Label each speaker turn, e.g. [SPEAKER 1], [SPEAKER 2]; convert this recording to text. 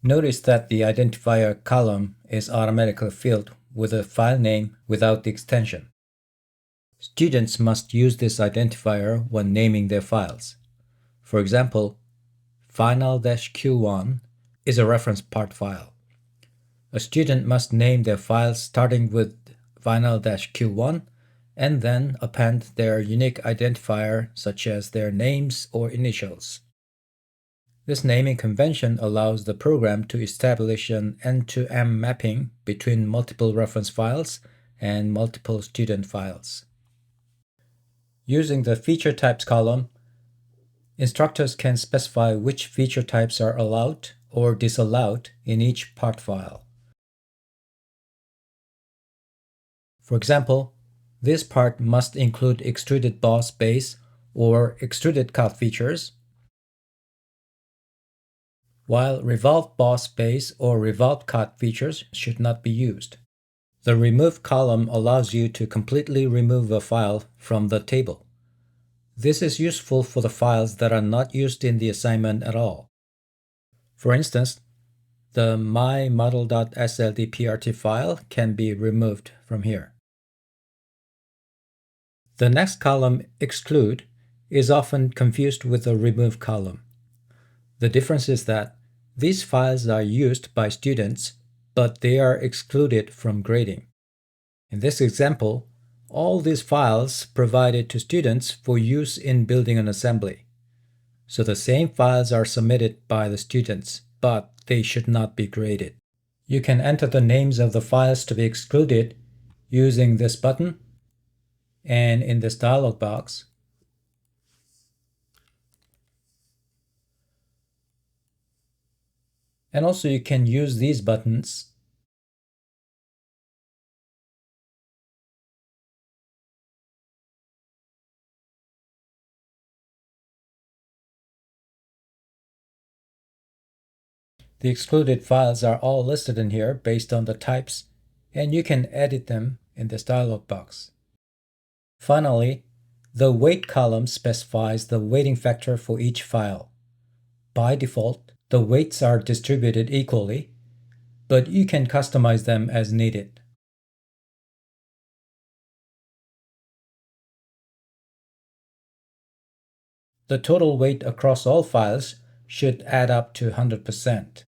[SPEAKER 1] Notice that the identifier column is automatically filled with a file name without the extension. Students must use this identifier when naming their files. For example, final-q1 is a reference part file. A student must name their files starting with final-q1 and then append their unique identifier such as their names or initials. This naming convention allows the program to establish an end-to-end mapping between multiple reference files and multiple student files. Using the feature types column, instructors can specify which feature types are allowed or disallowed in each part file. For example, this part must include extruded boss base or extruded cut features, while revolved boss base or revolved cut features should not be used. The remove column allows you to completely remove a file from the table. This is useful for the files that are not used in the assignment at all. For instance, the mymodel.sldprt file can be removed from here. The next column, exclude, is often confused with the remove column. The difference is that these files are used by students, but they are excluded from grading. In this example, all these files provided to students for use in building an assembly. So the same files are submitted by the students, but they should not be graded. You can enter the names of the files to be excluded using this button and in this dialog box. And also you can use these buttons The excluded files are all listed in here based on the types, and you can edit them in this dialog box. Finally, the weight column specifies the weighting factor for each file. By default, the weights are distributed equally, but you can customize them as needed. The total weight across all files should add up to 100%.